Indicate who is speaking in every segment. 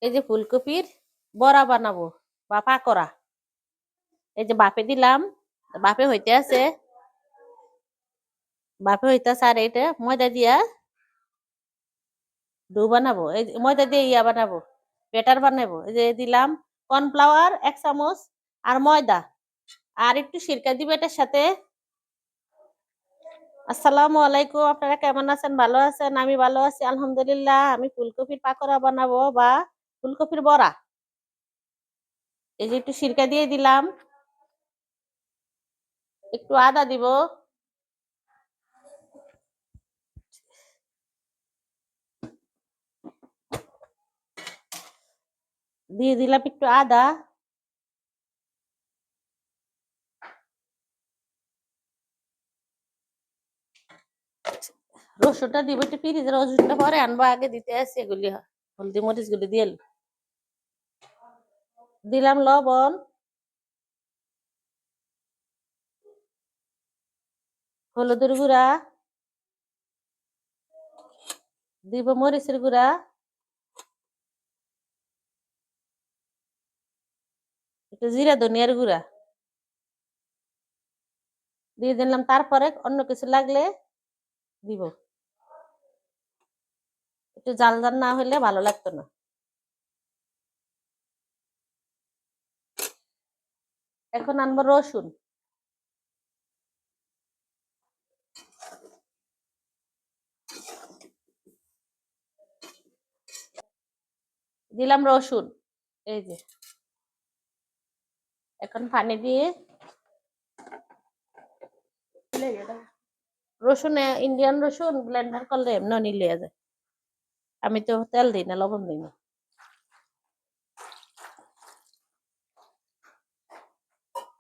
Speaker 1: এই যে ফুলকপির বড়া বানাবো বা পাকোড়া। এই যে বাপে দিলাম, বাপে হইতেছে আর এটা ময়দা দিয়া ডো বানাবো। এই ময়দা দিয়ে বানাবো, ব্যাটার বানাবো। এই যে দিলাম কর্নফ্লাওয়ার 1 চামচ আর ময়দা আর একটু সিরকা দিবে এটার সাথে। আসসালামু আলাইকুম, আপনারা কেমন আছেন? ভালো আছেন? আমি ভালো আছি আলহামদুলিল্লাহ। আমি ফুলকপির পাকোড়া বানাবো বা ফুলকপির বড়া। এই যে একটু সিরকা দিয়ে দিলাম, একটু আদা দিব, দিয়ে দিলাম একটু আদা, রসুনটা দিব একটু ফ্রিজে, রসুনটা পরে আনবো, আগে দিতে আসি এগুলি হলদি মরিচ গুলি দিয়ে দিলাম লবণ, হলুদের গুঁড়া দিব, মরিচের গুঁড়া, একটু জিরা ধনিয়ার গুঁড়া দিয়ে দিলাম। তারপরে অন্য কিছু লাগলে দিব, একটু জাল জাল না হলে ভালো লাগতো না। এখন আনবো রসুন, দিলাম রসুন। এই যে এখন পানি দিয়ে রসুন, ইন্ডিয়ান রসুন ব্লেন্ডার করলে এমনি নিলে যায়। আমি তো তেল দিই না, লবণ দিই না।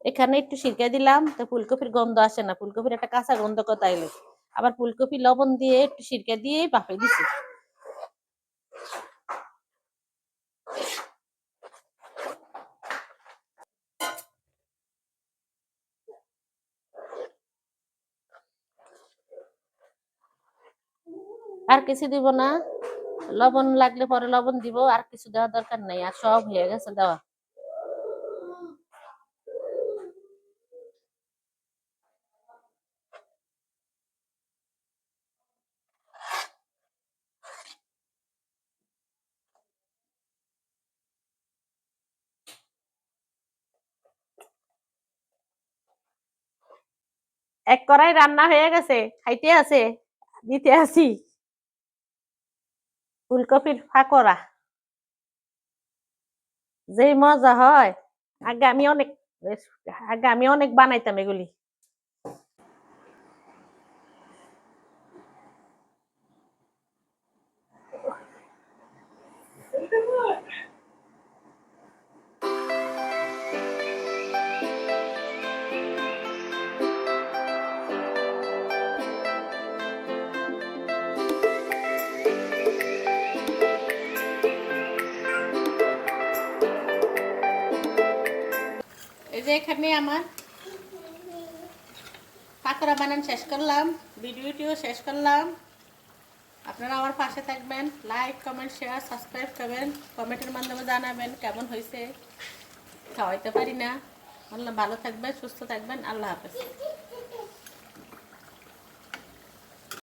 Speaker 1: এখানে একটু সিরকা দিলাম, তো ফুলকপির গন্ধ আসে না, ফুলকপির একটা কাঁচা গন্ধ কোথাইলে। আবার ফুলকপি লবণ দিয়ে একটু সিরকা দিয়ে বাফে দিছি। আর কিছু দিব না, লবণ লাগলে পরে লবণ দিব, আর কিছু দেওয়ার দরকার নাই, আর সব হয়ে গেছে দেওয়া। এক কড়াই রান্না হয়ে গেছে, খাইতে আছে, দিতে আসি ফুলকপির পাকোড়া। যে মজা হয়, আগে আমি অনেক বানাইতাম এগুলি। এই যে এখানে আমার পাকোড়া বানান শেষ করলাম, ভিডিওটিও শেষ করলাম। আপনারা আমার পাশে থাকবেন, লাইক কমেন্ট শেয়ার সাবস্ক্রাইব করবেন, কমেন্টের মাধ্যমে জানাবেন কেমন হয়েছে। খাওয়াইতে পারি না, ভালো থাকবেন, সুস্থ থাকবেন, আল্লাহ হাফেজ।